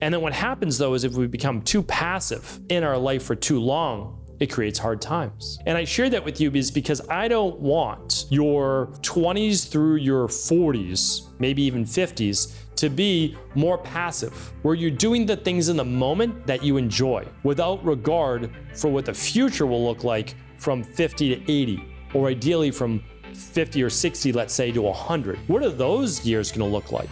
And then what happens though is if we become too passive in our life for too long, it creates hard times. And I share that with you because I don't want your 20s through your 40s, maybe even 50s, to be more passive, where you're doing the things in the moment that you enjoy without regard for what the future will look like from 50 to 80, or ideally from 50 or 60, let's say, to 100. What are those years gonna look like?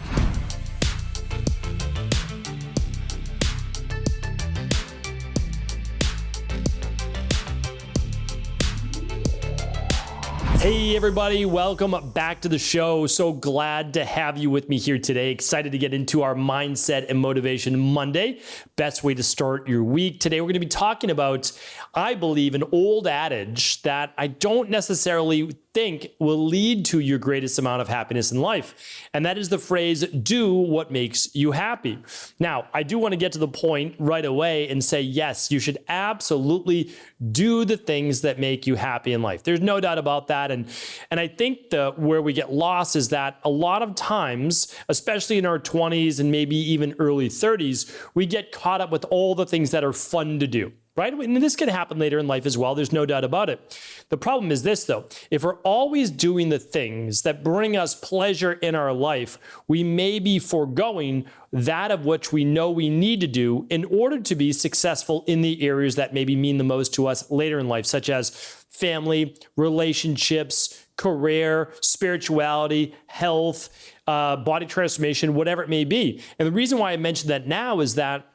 Hey everybody, welcome back to the show. So glad to have you with me here today. Excited to get into our Mindset and Motivation Monday. Best way to start your week. Today we're going to be talking about, I believe, an old adage that I don't necessarily think will lead to your greatest amount of happiness in life. And that is the phrase, do what makes you happy. Now, I do want to get to the point right away and say, yes, you should absolutely do the things that make you happy in life. There's no doubt about that. And I think where we get lost is that a lot of times, especially in our 20s and maybe even early 30s, we get caught up with all the things that are fun to do. Right? And this can happen later in life as well. There's no doubt about it. The problem is this, though. If we're always doing the things that bring us pleasure in our life, we may be foregoing that of which we know we need to do in order to be successful in the areas that maybe mean the most to us later in life, such as family, relationships, career, spirituality, health, body transformation, whatever it may be. And the reason why I mention that now is that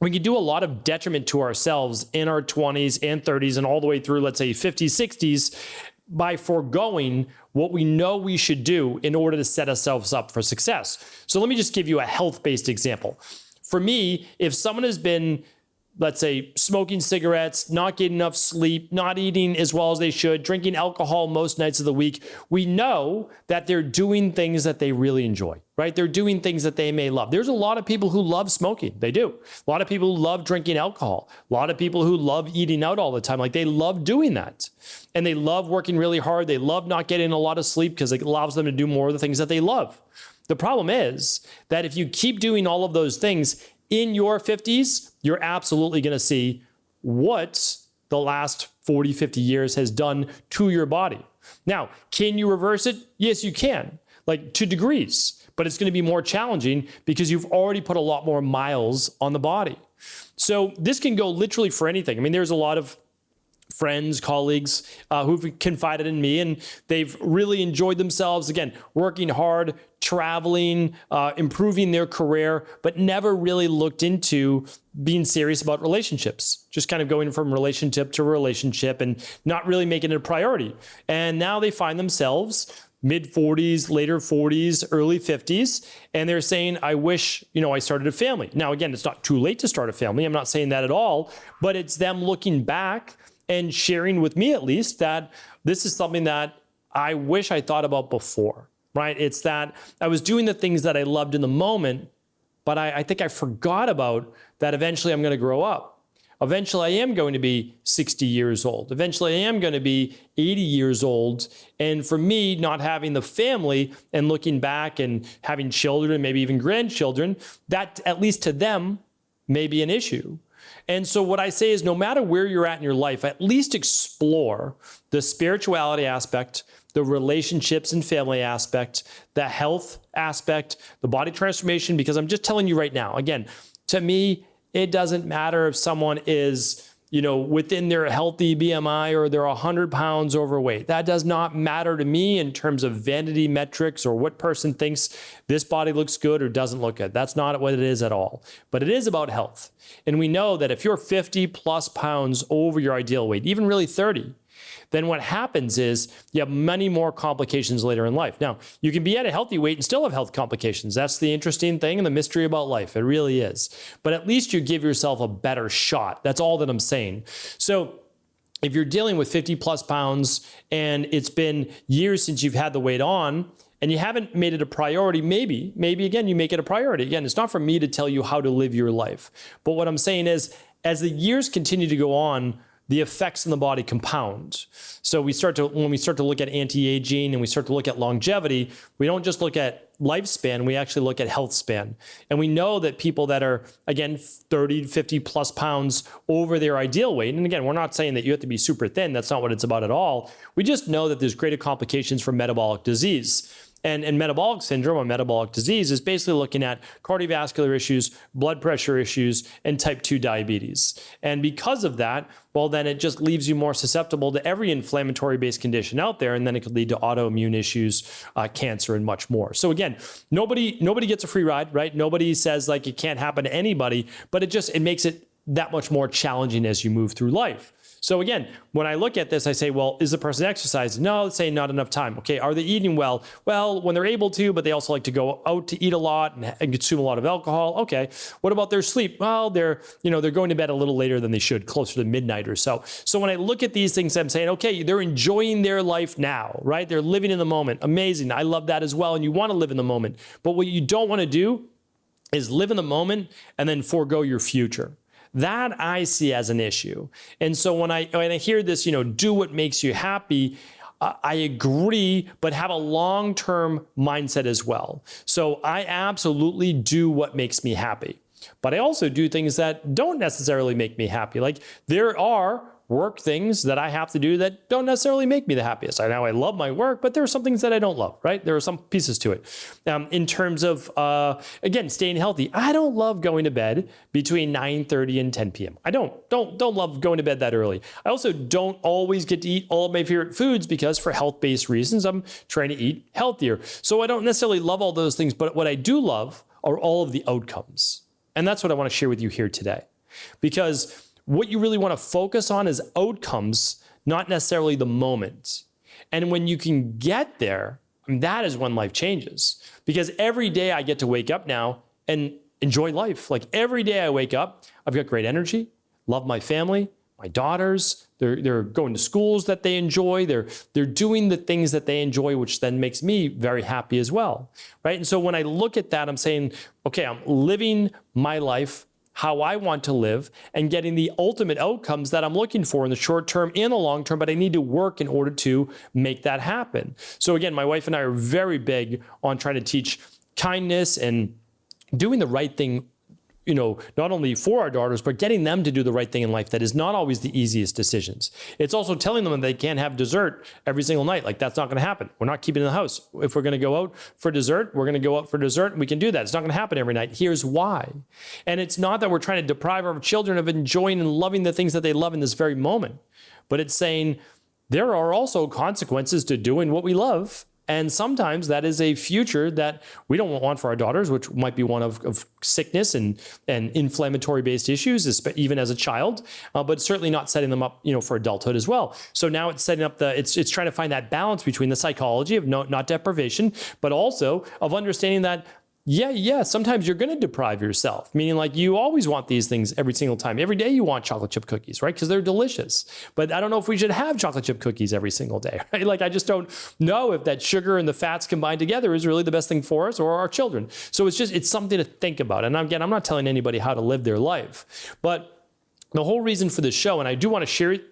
we can do a lot of detriment to ourselves in our 20s and 30s and all the way through, let's say, 50s, 60s, by foregoing what we know we should do in order to set ourselves up for success. So let me just give you a health-based example. For me, if someone has been, let's say, smoking cigarettes, not getting enough sleep, not eating as well as they should, drinking alcohol most nights of the week, we know that they're doing things that they really enjoy, right? They're doing things that they may love. There's a lot of people who love smoking. They do. A lot of people who love drinking alcohol. A lot of people who love eating out all the time. Like, they love doing that. And they love working really hard. They love not getting a lot of sleep because it allows them to do more of the things that they love. The problem is that if you keep doing all of those things in your 50s, you're absolutely going to see what the last 40, 50 years has done to your body. Now, can you reverse it? Yes, you can, like to degrees, but it's going to be more challenging because you've already put a lot more miles on the body. So this can go literally for anything. I mean, there's a lot of friends, colleagues who've confided in me, and they've really enjoyed themselves, again, working hard, traveling, improving their career, but never really looked into being serious about relationships, just kind of going from relationship to relationship and not really making it a priority. And now they find themselves mid 40s, later 40s, early 50s, and they're saying, I wish, I started a family. Now, again, it's not too late to start a family. I'm not saying that at all, but it's them looking back and sharing with me, at least, that this is something that I wish I thought about before, right? It's that I was doing the things that I loved in the moment, but I think I forgot about that eventually I'm going to grow up. Eventually I am going to be 60 years old. Eventually I am going to be 80 years old. And for me, not having the family and looking back and having children, maybe even grandchildren, that at least to them may be an issue. And so what I say is, no matter where you're at in your life, at least explore the spirituality aspect, the relationships and family aspect, the health aspect, the body transformation, because I'm just telling you right now, again, to me, it doesn't matter if someone is, within their healthy BMI or they're 100 pounds overweight. That does not matter to me in terms of vanity metrics or what person thinks this body looks good or doesn't look good. That's not what it is at all. But it is about health. And we know that if you're 50 plus pounds over your ideal weight, even really 30, then what happens is you have many more complications later in life. Now, you can be at a healthy weight and still have health complications. That's the interesting thing and the mystery about life. It really is. But at least you give yourself a better shot. That's all that I'm saying. So if you're dealing with 50 plus pounds and it's been years since you've had the weight on and you haven't made it a priority, maybe again, you make it a priority. Again, it's not for me to tell you how to live your life. But what I'm saying is, as the years continue to go on, the effects in the body compound. So when we start to look at anti-aging and we start to look at longevity, we don't just look at lifespan, we actually look at health span. And we know that people that are, again, 30, 50 plus pounds over their ideal weight, and again, we're not saying that you have to be super thin, that's not what it's about at all. We just know that there's greater complications from metabolic disease. And metabolic syndrome or metabolic disease is basically looking at cardiovascular issues, blood pressure issues, and type 2 diabetes. And because of that, well, then it just leaves you more susceptible to every inflammatory-based condition out there, and then it could lead to autoimmune issues, cancer, and much more. So again, nobody gets a free ride, right? Nobody says like it can't happen to anybody, but it makes it that much more challenging as you move through life. So again, when I look at this, I say, well, is the person exercising? No, let's say not enough time. Okay, are they eating well? Well, when they're able to, but they also like to go out to eat a lot and consume a lot of alcohol. Okay, what about their sleep? Well, they're going to bed a little later than they should, closer to midnight or so. So when I look at these things, I'm saying, okay, they're enjoying their life now, right? They're living in the moment. Amazing. I love that as well. And you want to live in the moment. But what you don't want to do is live in the moment and then forego your future. That I see as an issue. And so when I hear this, do what makes you happy, I agree, but have a long-term mindset as well. So I absolutely do what makes me happy. But I also do things that don't necessarily make me happy. Like there are work things that I have to do that don't necessarily make me the happiest. I know I love my work, but there are some things that I don't love, right? There are some pieces to it. In terms of, again, staying healthy, I don't love going to bed between 9:30 and 10 p.m. I don't love going to bed that early. I also don't always get to eat all of my favorite foods because for health-based reasons, I'm trying to eat healthier. So I don't necessarily love all those things, but what I do love are all of the outcomes. And that's what I want to share with you here today. Because what you really want to focus on is outcomes, not necessarily the moment. And when you can get there, that is when life changes. Because every day I get to wake up now and enjoy life. Like every day I wake up, I've got great energy, love my family, my daughters, they're going to schools that they enjoy, they're doing the things that they enjoy, which then makes me very happy as well, right? And so when I look at that, I'm saying, okay, I'm living my life how I want to live and getting the ultimate outcomes that I'm looking for in the short term and the long term, but I need to work in order to make that happen. So again, my wife and I are very big on trying to teach kindness and doing the right thing, not only for our daughters, but getting them to do the right thing in life. That is not always the easiest decisions. It's also telling them that they can't have dessert every single night. Like that's not going to happen. We're not keeping it in the house. If we're going to go out for dessert, we're going to go out for dessert and we can do that. It's not going to happen every night. Here's why. And it's not that we're trying to deprive our children of enjoying and loving the things that they love in this very moment, but it's saying there are also consequences to doing what we love. And sometimes that is a future that we don't want for our daughters, which might be one of sickness and inflammatory-based issues, even as a child, but certainly not setting them up, for adulthood as well. So now it's setting up it's trying to find that balance between the psychology of not deprivation, but also of understanding that sometimes you're going to deprive yourself, meaning like you always want these things every single time. Every day you want chocolate chip cookies, right? Because they're delicious. But I don't know if we should have chocolate chip cookies every single day, right? Like I just don't know if that sugar and the fats combined together is really the best thing for us or our children. So it's something to think about. And again, I'm not telling anybody how to live their life, but the whole reason for this show, and I do want to share it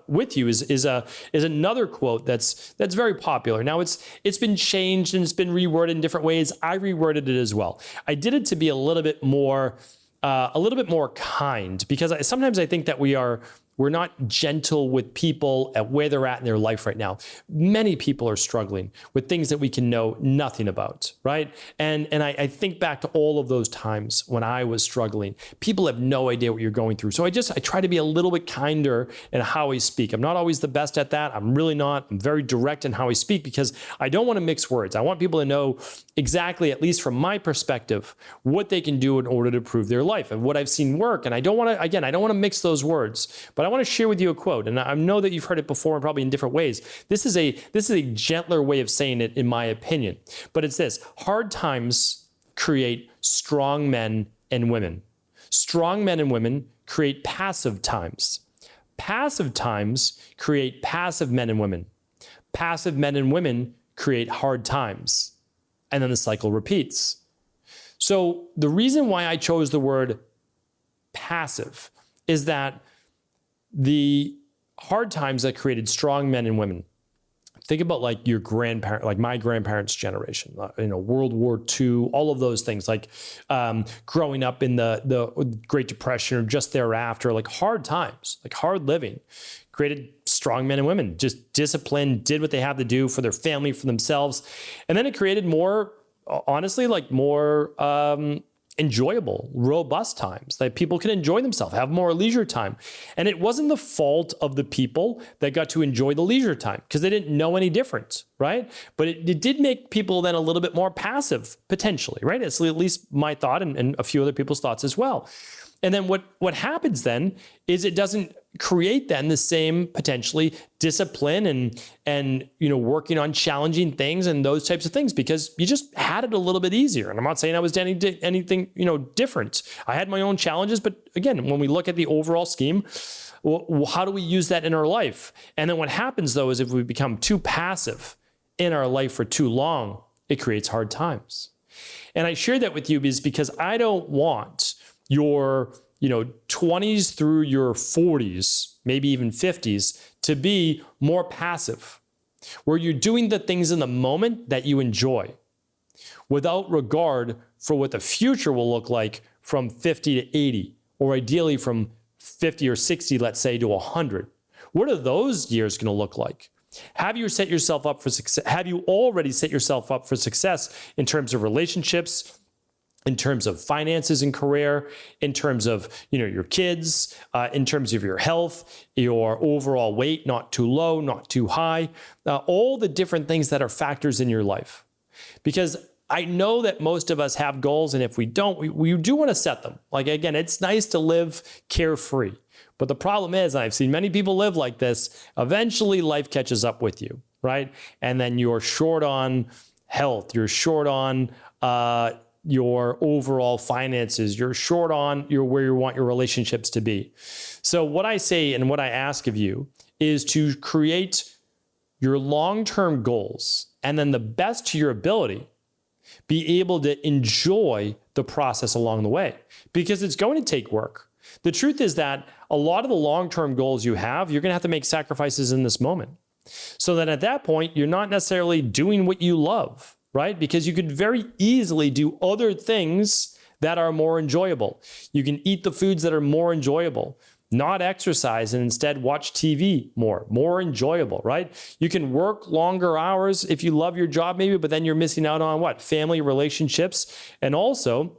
with you, is another quote that's very popular. Now it's been changed and it's been reworded in different ways. I reworded it as well. I did it to be a little bit more kind, because sometimes I think that we're not gentle with people at where they're at in their life right now. Many people are struggling with things that we can know nothing about, right? And I think back to all of those times when I was struggling. People have no idea what you're going through. So I try to be a little bit kinder in how I speak. I'm not always the best at that. I'm really not. I'm very direct in how I speak because I don't want to mix words. I want people to know exactly, at least from my perspective, what they can do in order to improve their life and what I've seen work. And I don't want to mix those words, but I want to share with you a quote, and I know that you've heard it before and probably in different ways. This is a gentler way of saying it, in my opinion, but it's this: hard times create strong men and women. Strong men and women create passive times. Passive times create passive men and women. Passive men and women create hard times. And then the cycle repeats. So the reason why I chose the word passive is that the hard times that created strong men and women. Think about like your grandparent, like my grandparents' generation, World War II, all of those things, like growing up in the Great Depression or just thereafter, like hard times, like hard living, created strong men and women, just disciplined, did what they had to do for their family, for themselves. And then it created more, honestly, like more enjoyable, robust times that people can enjoy themselves, have more leisure time. And it wasn't the fault of the people that got to enjoy the leisure time because they didn't know any different, right? But it did make people then a little bit more passive, potentially, right? It's at least my thought and a few other people's thoughts as well. And then what happens then is it doesn't create then the same potentially discipline and working on challenging things and those types of things because you just had it a little bit easier. And I'm not saying I was anything different. I had my own challenges, but again, when we look at the overall scheme, how do we use that in our life? And then what happens though is if we become too passive in our life for too long, it creates hard times. And I share that with you because I don't want your 20s through your 40s, maybe even 50s, to be more passive, where you're doing the things in the moment that you enjoy without regard for what the future will look like from 50 to 80, or ideally from 50 or 60, let's say, to 100. What are those years going to look like? Have you set yourself up for success? Have you already set yourself up for success in terms of relationships, in terms of finances and career, in terms of your kids, in terms of your health, your overall weight, not too low, not too high, all the different things that are factors in your life? Because I know that most of us have goals, and if we don't, we do want to set them. Like, again, it's nice to live carefree. But the problem is, and I've seen many people live like this, eventually life catches up with you, right? And then you're short on health, you're short on your overall finances, you're short on where you want your relationships to be. So what I say and what I ask of you is to create your long-term goals, and then the best to your ability, be able to enjoy the process along the way, because it's going to take work. The truth is that a lot of the long-term goals you have, you're going to have to make sacrifices in this moment. So that at that point, you're not necessarily doing what you love, right? Because you could very easily do other things that are more enjoyable. You can eat the foods that are more enjoyable, not exercise, and instead watch TV more enjoyable, right? You can work longer hours if you love your job maybe, but then you're missing out on what? Family, relationships, and also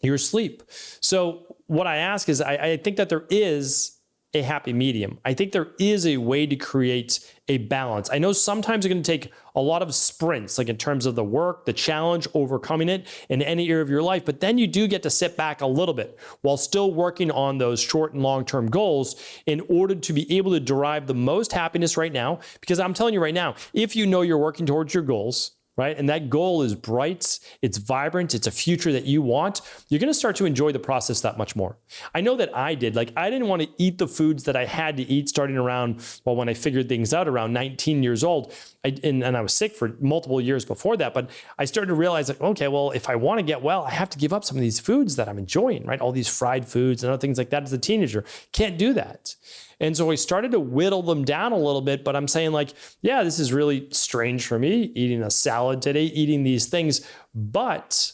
your sleep. So what I ask is, I think that there is a happy medium. I think there is a way to create a balance. I know sometimes it's going to take a lot of sprints, like in terms of the work, the challenge, overcoming it in any area of your life, but then you do get to sit back a little bit while still working on those short and long-term goals in order to be able to derive the most happiness right now. Because I'm telling you right now, if you know you're working towards your goals, right, and that goal is bright, it's vibrant, it's a future that you want, you're going to start to enjoy the process that much more. I know that I did. Like, I didn't want to eat the foods that I had to eat starting around, well, when I figured things out around 19 years old. And I was sick for multiple years before that, but I started to realize, like, okay, well, if I want to get well, I have to give up some of these foods that I'm enjoying, right? All these fried foods and other things like that as a teenager. Can't do that. And so I started to whittle them down a little bit, but I'm saying, like, yeah, this is really strange for me, eating a salad today, eating these things, but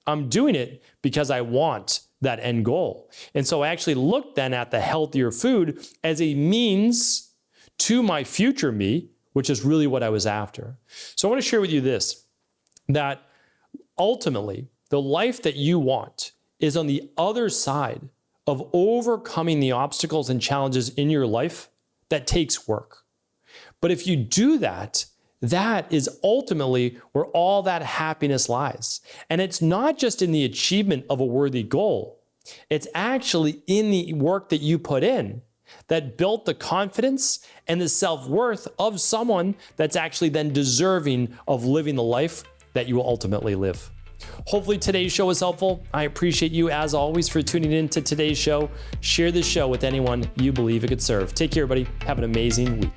I'm doing it because I want that end goal. And so I actually looked then at the healthier food as a means to my future me, which is really what I was after. So I want to share with you this, that ultimately the life that you want is on the other side of overcoming the obstacles and challenges in your life that takes work. But if you do that, that is ultimately where all that happiness lies. And it's not just in the achievement of a worthy goal. It's actually in the work that you put in that built the confidence and the self-worth of someone that's actually then deserving of living the life that you will ultimately live. Hopefully today's show was helpful. I appreciate you, as always, for tuning in to today's show. Share this show with anyone you believe it could serve. Take care, everybody. Have an amazing week.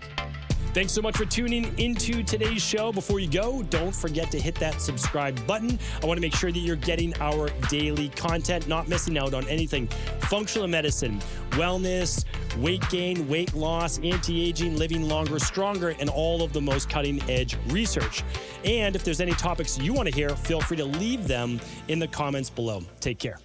Thanks so much for tuning into today's show. Before you go, don't forget to hit that subscribe button. I want to make sure that you're getting our daily content, not missing out on anything functional medicine, wellness, weight gain, weight loss, anti-aging, living longer, stronger, and all of the most cutting-edge research. And if there's any topics you want to hear, feel free to leave them in the comments below. Take care.